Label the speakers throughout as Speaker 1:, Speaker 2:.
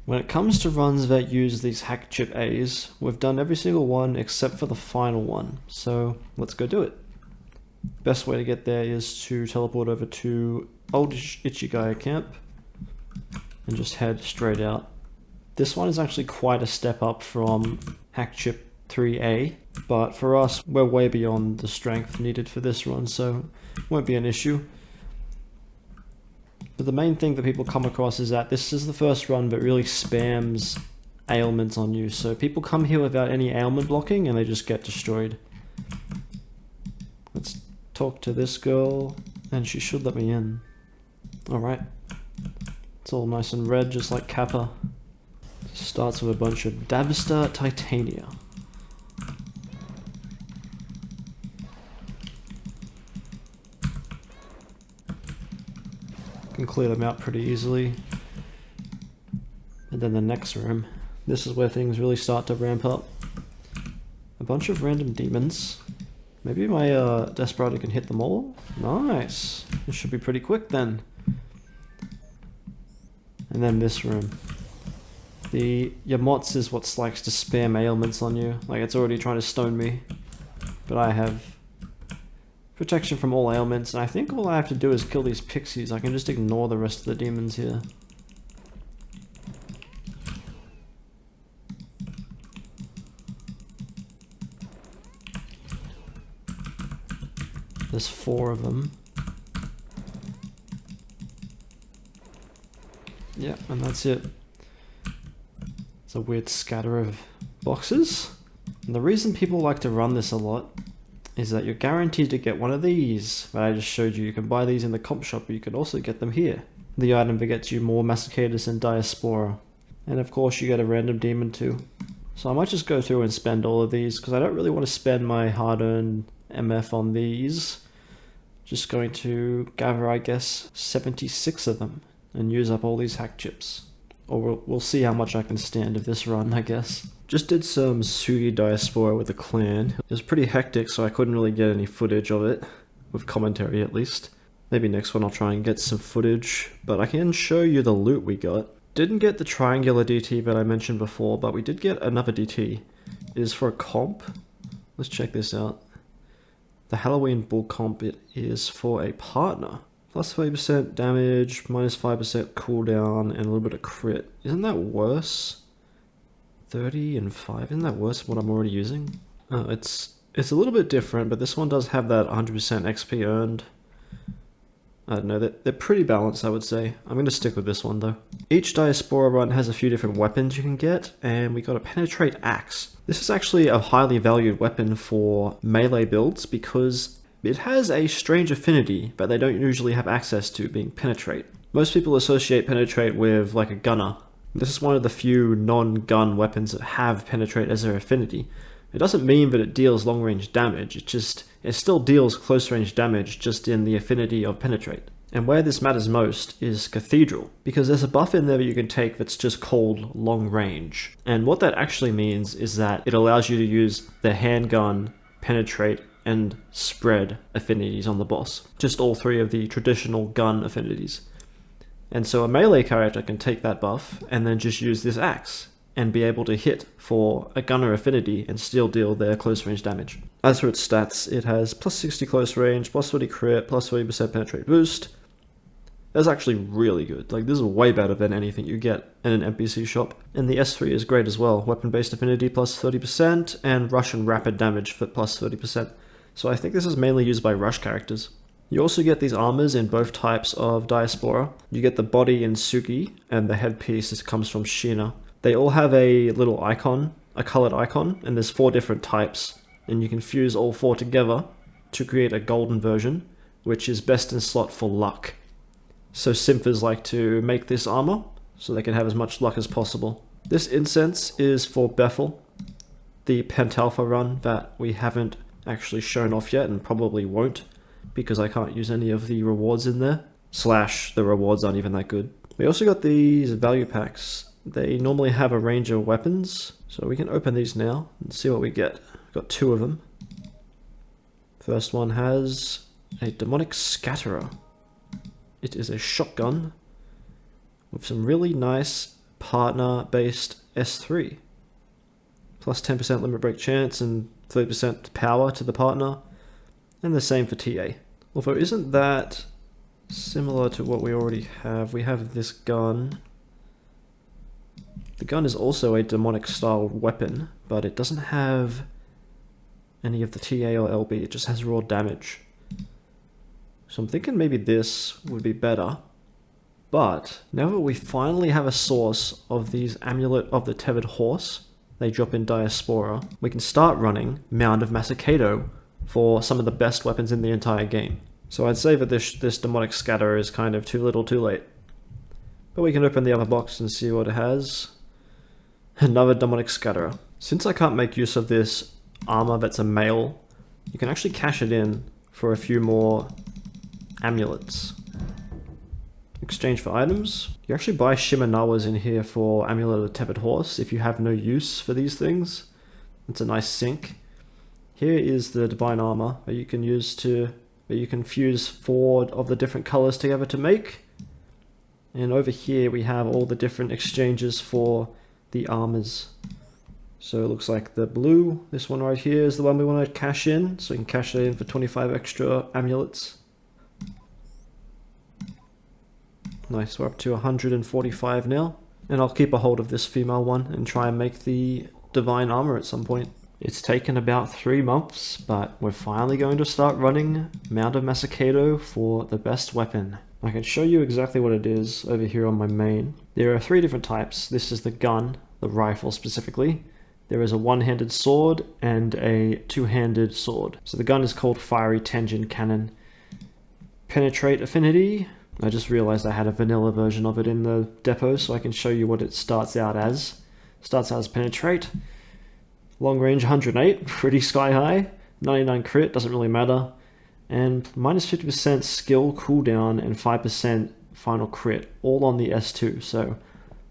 Speaker 1: When it comes to runs that use these hack chip A's, we've done every single one except for the final one, so let's go do it. Best way to get there is to teleport over to Old Ichigaya Camp and just head straight out. This one is actually quite a step up from hack chip 3A, but for us, we're way beyond the strength needed for this run, so it won't be an issue. But the main thing that people come across is that this is the first run that really spams ailments on you. So people come here without any ailment blocking and they just get destroyed. Let's talk to this girl and she should let me in. Alright. It's all nice and red just like Kappa. Starts with a bunch of Dabster Titania. Can clear them out pretty easily. And then the next room, this is where things really start to ramp up. A bunch of random demons. Maybe my Desperado can hit them all? Nice! It should be pretty quick then. And then this room. The Yamots is what likes to spam ailments on you. Like it's already trying to stone me. But I have protection from all ailments, and I think all I have to do is kill these pixies. I can just ignore the rest of the demons here. There's 4 of them. Yeah, and that's it. It's a weird scatter of boxes. And the reason people like to run this a lot is that you're guaranteed to get one of these that I just showed you. You can buy these in the comp shop, but you can also get them here. The item that gets you more Masacados and Diaspora. And of course you get a random demon too. So I might just go through and spend all of these, because I don't really want to spend my hard-earned MF on these. Just going to gather, I guess, 76 of them and use up all these hack chips. Or we'll see how much I can stand of this run, I guess. Just did some Sugi Diaspora with a clan. It was pretty hectic, so I couldn't really get any footage of it. With commentary, at least. Maybe next one I'll try and get some footage. But I can show you the loot we got. Didn't get the triangular DT that I mentioned before, but we did get another DT. It is for a comp. Let's check this out. The Halloween Bull comp, it is for a partner. Plus 30% damage, minus 5% cooldown, and a little bit of crit. Isn't that worse? 30 and 5, isn't that worse than what I'm already using? It's a little bit different, but this one does have that 100% XP earned. I don't know, they're pretty balanced, I would say. I'm going to stick with this one though. Each Diaspora run has a few different weapons you can get, and we got a Penetrate Axe. This is actually a highly valued weapon for melee builds because it has a strange affinity that they don't usually have access to, being Penetrate. Most people associate Penetrate with like a gunner. This is one of the few non-gun weapons that have Penetrate as their affinity. It doesn't mean that it deals long-range damage, it still deals close-range damage just in the affinity of Penetrate. And where this matters most is Cathedral, because there's a buff in there that you can take that's just called long range. And what that actually means is that it allows you to use the handgun, Penetrate, and Spread affinities on the boss. Just all 3 of the traditional gun affinities. And so a melee character can take that buff and then just use this axe and be able to hit for a gunner affinity and still deal their close range damage. As for its stats, it has plus 60 close range, plus 40 crit, plus 30% penetrate boost. That's actually really good. Like, this is way better than anything you get in an NPC shop. And the S3 is great as well. Weapon based affinity plus 30% and rush and rapid damage for plus 30%. So I think this is mainly used by rush characters. You also get these armors in both types of Diaspora. You get the body in Sugi, and the headpiece comes from Sheena. They all have a little icon, a colored icon, and there's 4 different types. And you can fuse all 4 together to create a golden version, which is best in slot for luck. So Synthers like to make this armor, so they can have as much luck as possible. This incense is for Bethel, the Pentalpha run that we haven't actually shown off yet, and probably won't, because I can't use any of the rewards in there. / the rewards aren't even that good. We also got these value packs. They normally have a range of weapons, so we can open these now and see what we get. Got 2 of them. First one has a Demonic Scatterer. It is a shotgun with some really nice partner-based S3. Plus 10% limit break chance and 30% power to the partner. And the same for TA. Although isn't that similar to what we already have? We have this gun. The gun is also a demonic style weapon, but it doesn't have any of the TA or LB, it just has raw damage. So I'm thinking maybe this would be better. But now that we finally have a source of these Amulet of the Tethered Horse, they drop in Diaspora, we can start running Mound of Masakado for some of the best weapons in the entire game. So I'd say that this Demonic Scatterer is kind of too little too late. But we can open the other box and see what it has. Another Demonic Scatterer. Since I can't make use of this armor that's a male, you can actually cash it in for a few more amulets. Exchange for items. You actually buy Shimenawas in here for Amulet of the Tethered Horse if you have no use for these things. It's a nice sync. Here is the Divine Armor that you can use that you can fuse 4 of the different colors together to make. And over here we have all the different exchanges for the armors. So it looks like the blue, this one right here, is the one we want to cash in. So we can cash it in for 25 extra amulets. Nice, we're up to 145 now. And I'll keep a hold of this female one and try and make the Divine Armor at some point. It's taken about 3 months, but we're finally going to start running Mound of Masakado for the best weapon. I can show you exactly what it is over here on my main. There are 3 different types. This is the gun, the rifle specifically. There is a one-handed sword and a two-handed sword. So the gun is called Fiery Tenjin Cannon. Penetrate affinity. I just realized I had a vanilla version of it in the depot, so I can show you what it starts out as. Starts out as Penetrate. Long range 108, pretty sky high. 99 crit, doesn't really matter. And minus 50% skill cooldown and 5% final crit, all on the S2. So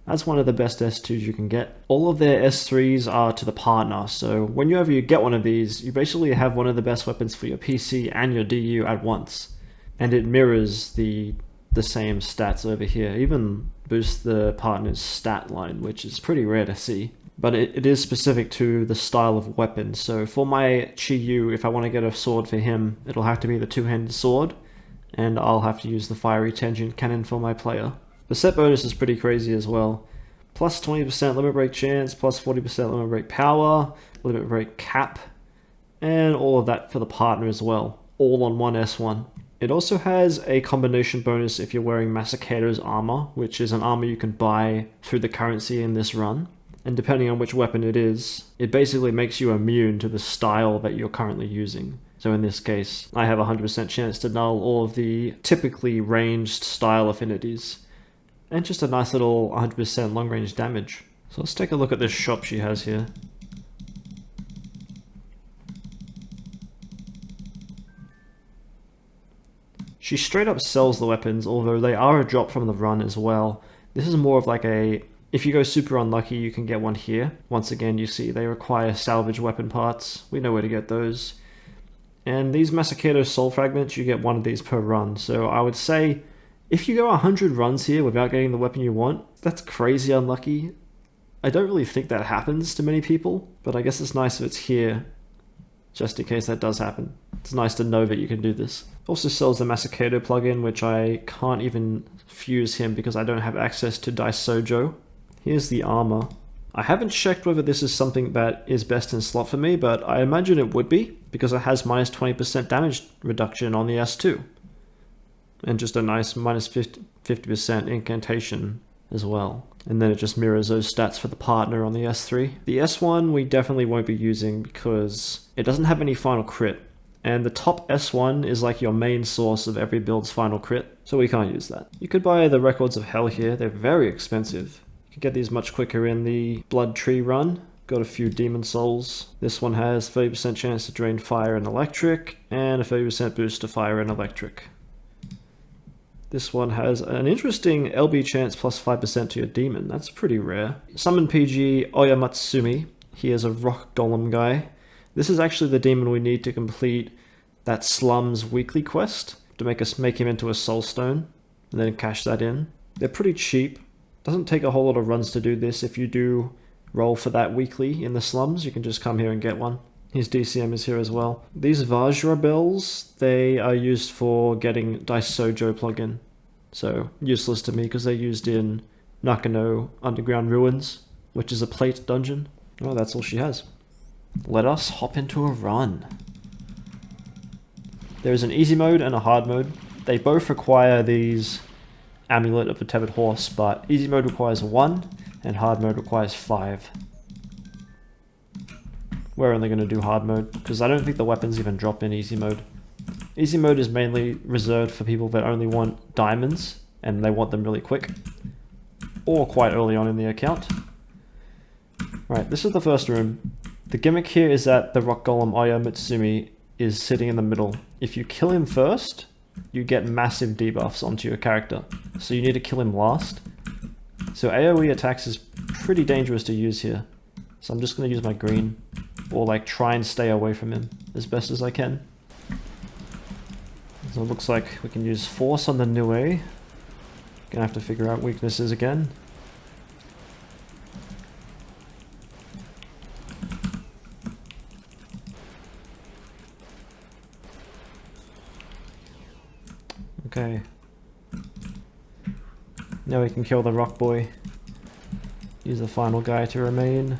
Speaker 1: that's one of the best S2s you can get. All of their S3s are to the partner, so whenever you get one of these, you basically have one of the best weapons for your PC and your DU at once. And it mirrors the same stats over here, even boosts the partner's stat line, which is pretty rare to see. But it is specific to the style of weapon. So for my Chi-Yu, if I want to get a sword for him, it'll have to be the two-handed sword, and I'll have to use the Fiery Tenjin Cannon for my player. The set bonus is pretty crazy as well. Plus 20% limit break chance, plus 40% limit break power, limit break cap, and all of that for the partner as well, all on one S1. It also has a combination bonus if you're wearing Masakado's armor, which is an armor you can buy through the currency in this run. And depending on which weapon it is, it basically makes you immune to the style that you're currently using. So in this case, I have a 100% chance to null all of the typically ranged style affinities. And just a nice little 100% long range damage. So let's take a look at this shop she has here. She straight up sells the weapons, although they are a drop from the run as well. This is more of like a, if you go super unlucky, you can get one here. Once again, you see they require salvage weapon parts. We know where to get those. And these Masakado soul fragments, you get one of these per run. So I would say, if you go 100 runs here without getting the weapon you want, that's crazy unlucky. I don't really think that happens to many people, but I guess it's nice if it's here, just in case that does happen. It's nice to know that you can do this. Also sells the Masakado plugin, which I can't even fuse him because I don't have access to Daisojo. Here's the armor. I haven't checked whether this is something that is best in slot for me, but I imagine it would be, because it has minus 20% damage reduction on the S2. And just a nice minus 50% incantation as well. And then it just mirrors those stats for the partner on the S3. The S1 we definitely won't be using because it doesn't have any final crit. And the top S1 is like your main source of every build's final crit, so we can't use that. You could buy the Records of Hell here, they're very expensive. You can get these much quicker in the Blood Tree run. Got a few Demon Souls. This one has 30% chance to drain fire and electric, and a 30% boost to fire and electric. This one has an interesting LB chance plus 5% to your demon, that's pretty rare. Summon PG Oyamatsumi, he is a rock golem guy. This is actually the demon we need to complete that Slums weekly quest to make him into a soul stone, and then cash that in. They're pretty cheap, Doesn't take a whole lot of runs to do this. If you do roll for that weekly in the slums, you can just come here and get one. His DCM is here as well. These Vajra bells, they are used for getting Dice Sojo plugin. So useless to me because they're used in Nakano Underground Ruins, which is a plate dungeon. Oh, that's all she has. Let us hop into a run. There is an easy mode and a hard mode. They both require these Amulet of the Tethered Horse, but easy mode requires 1 and hard mode requires 5. We're only going to do hard mode because I don't think the weapons even drop in easy mode. Easy mode is mainly reserved for people that only want diamonds and they want them really quick or quite early on in the account. Right, this is the first room. The gimmick here is that the rock golem Oya Mitsumi is sitting in the middle. If you kill him first, you get massive debuffs onto your character. So you need to kill him last. So AoE attacks is pretty dangerous to use here. So I'm just going to use my green. Or like try and stay away from him as best as I can. So it looks like we can use force on the Nue. Gonna have to figure out weaknesses again. Okay. Now we can kill the rock boy. Use the final guy to remain.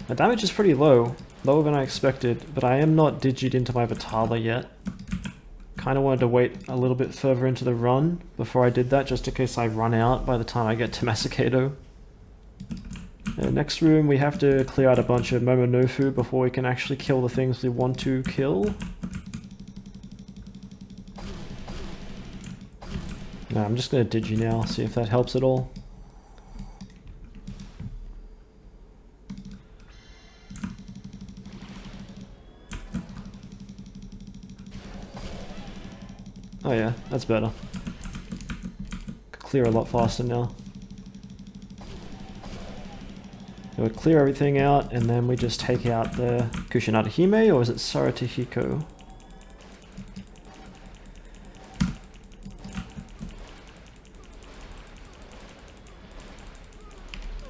Speaker 1: My damage is pretty low, lower than I expected, but I am not digied into my Vitala yet. Kind of wanted to wait a little bit further into the run before I did that, just in case I run out by the time I get to Masakado. Next room, we have to clear out a bunch of Momonofu before we can actually kill the things we want to kill. No, I'm just going to digi now, see if that helps at all. Oh yeah, that's better. Could clear a lot faster now. It would clear everything out, and then we just take out the Kushinada Hime, or is it Saratahiko?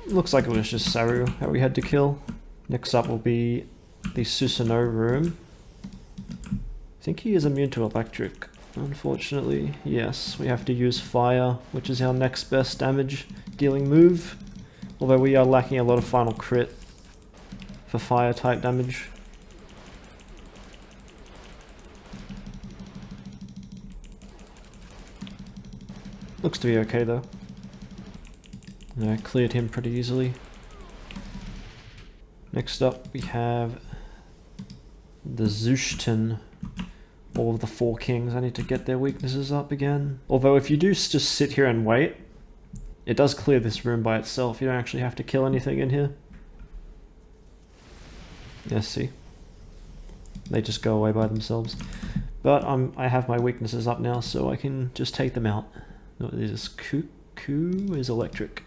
Speaker 1: Looks like it was just Saru that we had to kill. Next up will be the Susanoo room. I think he is immune to electric. Unfortunately, yes, we have to use fire, which is our next best damage dealing move. Although we are lacking a lot of final crit for fire type damage. Looks to be okay though. I cleared him pretty easily. Next up we have the Zushten. All of the 4 kings. I need to get their weaknesses up again. Although if you do just sit here and wait, it does clear this room by itself. You don't actually have to kill anything in here. Yes, see? They just go away by themselves. But I have my weaknesses up now, so I can just take them out. No, this is Ku is electric.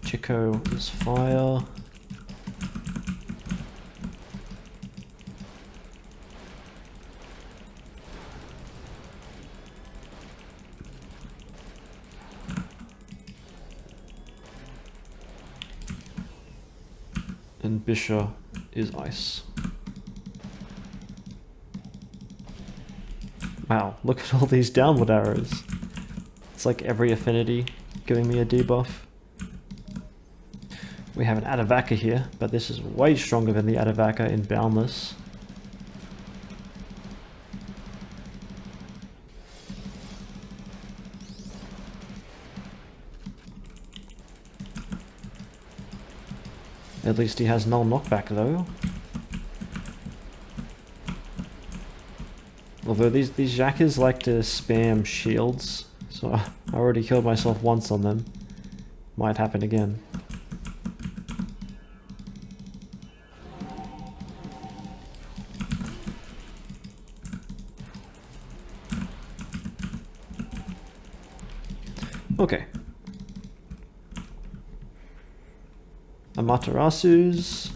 Speaker 1: Chico is fire. And Bisha is ice. Wow, look at all these downward arrows. It's like every affinity giving me a debuff. We have an Adavaka here, but this is way stronger than the Adavaka in Boundless. At least he has null knockback though. Although these Jackers like to spam shields, so I already killed myself once on them. Might happen again. Okay. Amaterasu's.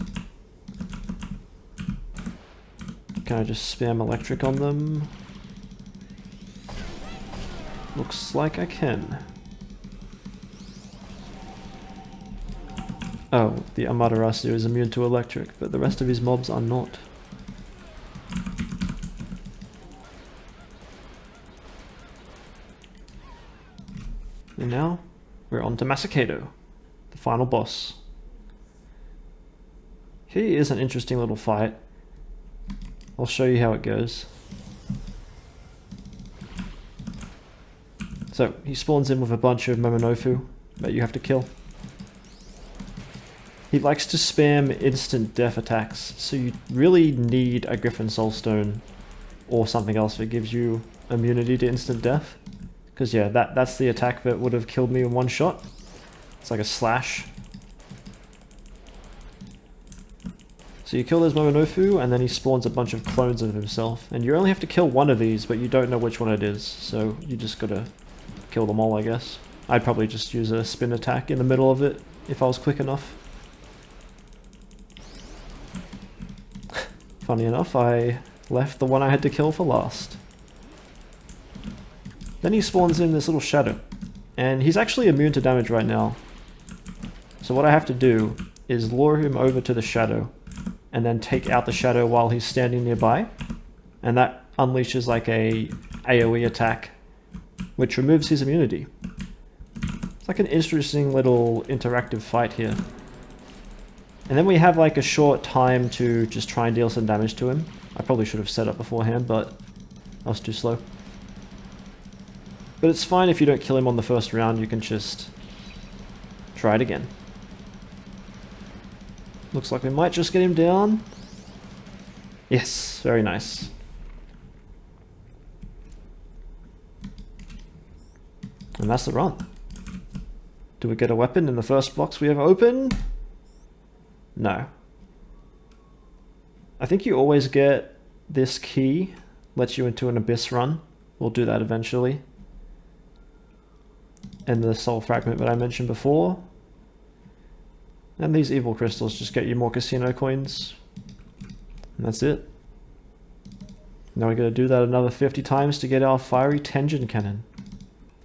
Speaker 1: Can I just spam electric on them? Looks like I can. Oh, the Amaterasu is immune to electric, but the rest of his mobs are not. And now, we're on to Masakado, the final boss. He is an interesting little fight. I'll show you how it goes. So, he spawns in with a bunch of Momonofu that you have to kill. He likes to spam instant death attacks, so you really need a Griffin Soulstone or something else that gives you immunity to instant death. Because yeah, that's the attack that would have killed me in one shot. It's like a slash. So you kill those Momonofu, and then he spawns a bunch of clones of himself. And you only have to kill one of these, but you don't know which one it is. So you just gotta kill them all, I guess. I'd probably just use a spin attack in the middle of it, if I was quick enough. Funny enough, I left the one I had to kill for last. Then he spawns in this little shadow, and he's actually immune to damage right now. So what I have to do is lure him over to the shadow, and then take out the shadow while he's standing nearby, and that unleashes like a AoE attack, which removes his immunity. It's like an interesting little interactive fight here. And then we have like a short time to just try and deal some damage to him. I probably should have set up beforehand, but I was too slow. But it's fine if you don't kill him on the first round, you can just try it again. Looks like we might just get him down. Yes, very nice. And that's the run. Do we get a weapon in the first box we ever open? No. I think you always get this key, lets you into an abyss run. We'll do that eventually. And the soul fragment that I mentioned before. And these evil crystals just get you more casino coins. And that's it. Now we gotta do that another 50 times to get our fiery Tenjin cannon.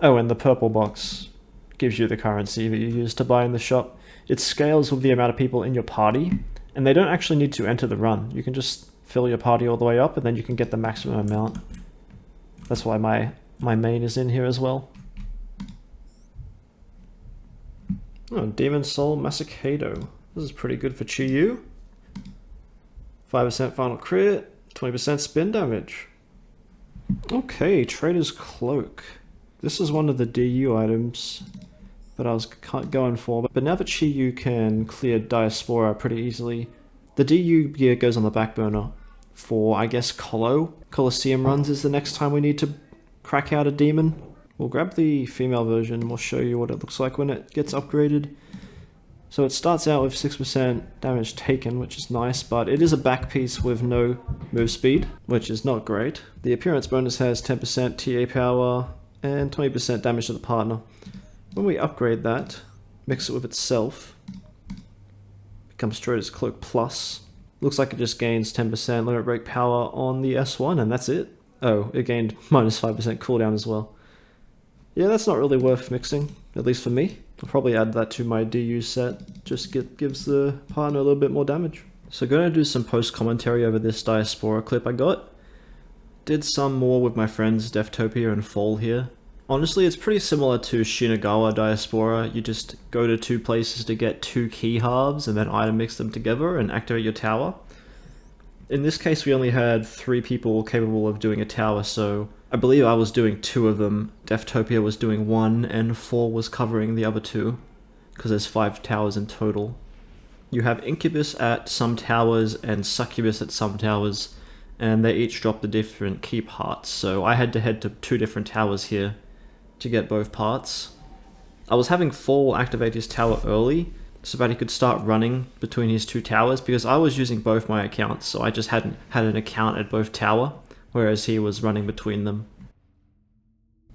Speaker 1: Oh, and the purple box gives you the currency that you use to buy in the shop. It scales with the amount of people in your party, and they don't actually need to enter the run. You can just fill your party all the way up, and then you can get the maximum amount. That's why my main is in here as well. Oh, Demon Soul Masakado. This is pretty good for Chiyu. 5% final crit, 20% spin damage. Okay, Trader's Cloak. This is one of the DU items that I was going for, but now that Chiyu can clear Diaspora pretty easily, the DU gear goes on the back burner for, I guess, Colosseum runs is the next time we need to crack out a demon. We'll grab the female version, we'll show you what it looks like when it gets upgraded. So it starts out with 6% damage taken, which is nice, but it is a back piece with no move speed, which is not great. The appearance bonus has 10% TA power and 20% damage to the partner. When we upgrade that, mix it with itself, becomes Trader's Cloak Plus. Looks like it just gains 10% limit break power on the S1, and that's it. Oh, it gained minus 5% cooldown as well. Yeah, that's not really worth mixing, at least for me. I'll probably add that to my DU set, just gives the partner a little bit more damage. So gonna do some post-commentary over this Diaspora clip I got. Did some more with my friends Deftopia and Fall here. Honestly, it's pretty similar to Shinagawa Diaspora. You just go to two places to get two key halves and then item mix them together and activate your tower. In this case, we only had 3 people capable of doing a tower, so I believe I was doing 2 of them. Deftopia was doing 1, and 4 was covering the other 2, because there's 5 towers in total. You have Incubus at some towers and Succubus at some towers, and they each drop the different key parts, so I had to head to 2 different towers here to get both parts. I was having Fall activate his tower early, so that he could start running between his 2 towers, because I was using both my accounts, so I just hadn't had an account at both tower, whereas he was running between them.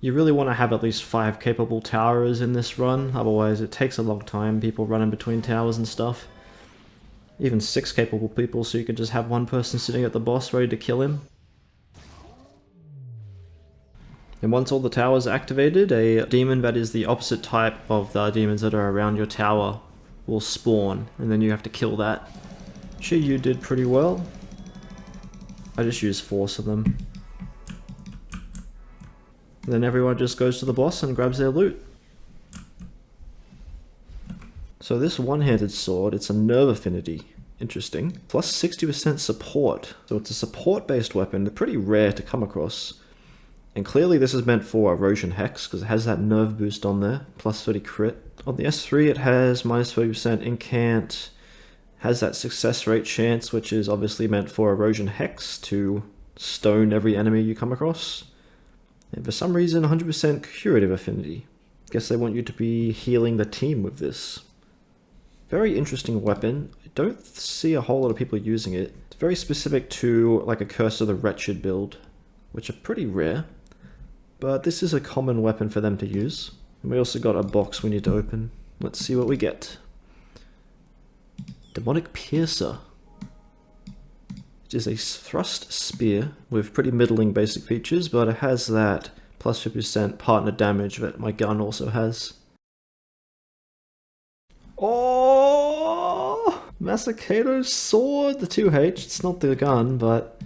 Speaker 1: You really want to have at least 5 capable towers in this run, otherwise it takes a long time, people running between towers and stuff. even 6 capable people, so you can just have one person sitting at the boss ready to kill him. And once all the towers are activated, a demon that is the opposite type of the demons that are around your tower will spawn, and then you have to kill that. You did pretty well. I just used force of them. And then everyone just goes to the boss and grabs their loot. So this one-handed sword, it's a nerve affinity. Interesting. Plus 60% support. So it's a support-based weapon. They're pretty rare to come across. And clearly this is meant for Erosion Hex, because it has that nerve boost on there. Plus 30 crit. On the S3 it has minus 30% incant. Has that success rate chance, which is obviously meant for Erosion Hex to stone every enemy you come across. And for some reason 100% curative affinity. Guess they want you to be healing the team with this. Very interesting weapon. I don't see a whole lot of people using it. It's very specific to like a Curse of the Wretched build, which are pretty rare. But this is a common weapon for them to use. And we also got a box we need to open. Let's see what we get. Demonic Piercer. It is a thrust spear with pretty middling basic features, but it has that plus 50% partner damage that my gun also has. Oh! Masakado's sword! The 2H. It's not the gun, but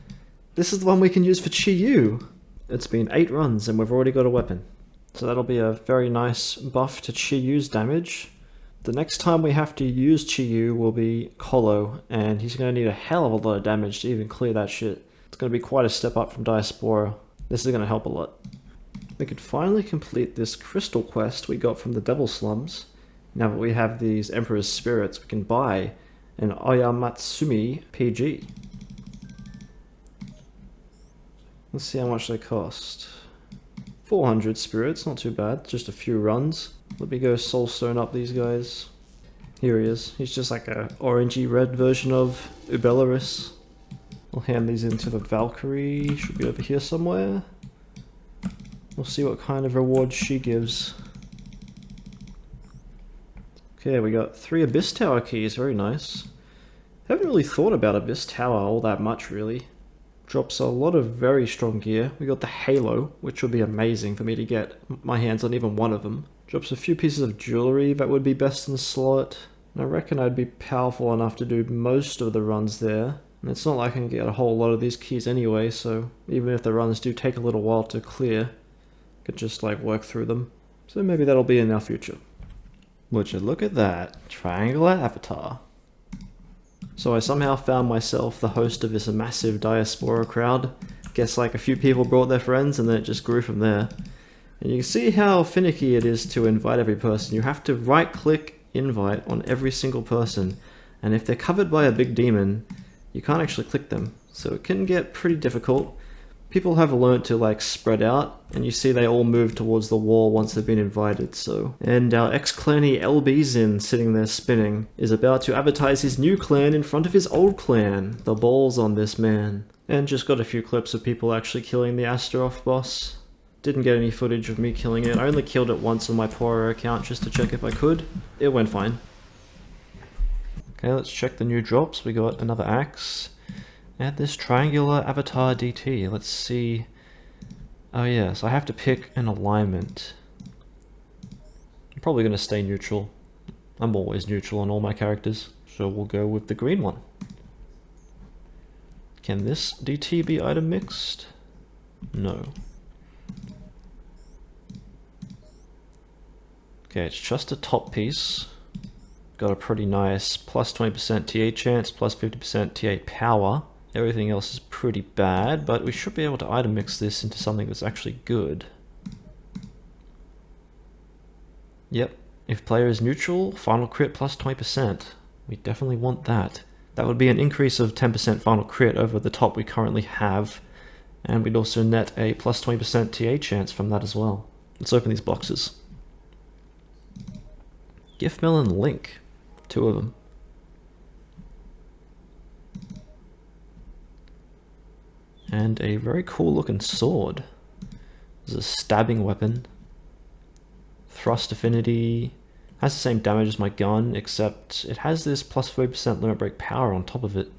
Speaker 1: this is the one we can use for Chiyu. It's been 8 runs and we've already got a weapon. So that'll be a very nice buff to Chiyu's damage. The next time we have to use Chiyu will be Kolo, and he's going to need a hell of a lot of damage to even clear that shit. It's going to be quite a step up from Darkpawra. This is going to help a lot. We could finally complete this crystal quest we got from the Devil Slums. Now that we have these Emperor's Spirits, we can buy an Oyamatsumi PG. Let's see how much they cost. 400 spirits, not too bad, just a few runs. Let me go soulstone up these guys. Here he is. He's just like a orangey red version of Ubelaris. I'll hand these into the Valkyrie. Should be over here somewhere. We'll see what kind of reward she gives. Okay, we got 3 Abyss Tower keys, very nice. Haven't really thought about Abyss Tower all that much, really. Drops a lot of very strong gear. We got the Halo, which would be amazing for me to get my hands on even one of them. Drops a few pieces of jewelry that would be best in slot. And I reckon I'd be powerful enough to do most of the runs there. And it's not like I can get a whole lot of these keys anyway, so even if the runs do take a little while to clear, I could just like work through them. So maybe that'll be in our future. Would you look at that? Triangular avatar. So I somehow found myself the host of this massive Darkpawra crowd. Guess like a few people brought their friends and then it just grew from there. And you can see how finicky it is to invite every person. You have to right click invite on every single person. And if they're covered by a big demon, you can't actually click them. So it can get pretty difficult. People have learnt to like spread out, and you see they all move towards the wall once they've been invited, so. And our ex-clanny LBzin sitting there spinning is about to advertise his new clan in front of his old clan. The balls on this man. And just got a few clips of people actually killing the Astaroth boss. Didn't get any footage of me killing it. I only killed it once on my Pawra account just to check if I could. It went fine. Okay, let's check the new drops. We got another axe. And this triangular avatar DT. Let's see. Oh yes, I have to pick an alignment. I'm probably going to stay neutral. I'm always neutral on all my characters. So we'll go with the green one. Can this DT be item mixed? No. Okay, it's just a top piece. Got a pretty nice plus 20% TA chance, plus 50% TA power. Everything else is pretty bad, but we should be able to item mix this into something that's actually good. Yep, if player is neutral, final crit plus 20%. We definitely want that. That would be an increase of 10% final crit over the top we currently have, and we'd also net a plus 20% TA chance from that as well. Let's open these boxes. Gift Melon Link, 2 of them. And a very cool looking sword. This is a stabbing weapon. Thrust affinity, Has the same damage as my gun, except it has this plus 40% limit break power on top of it.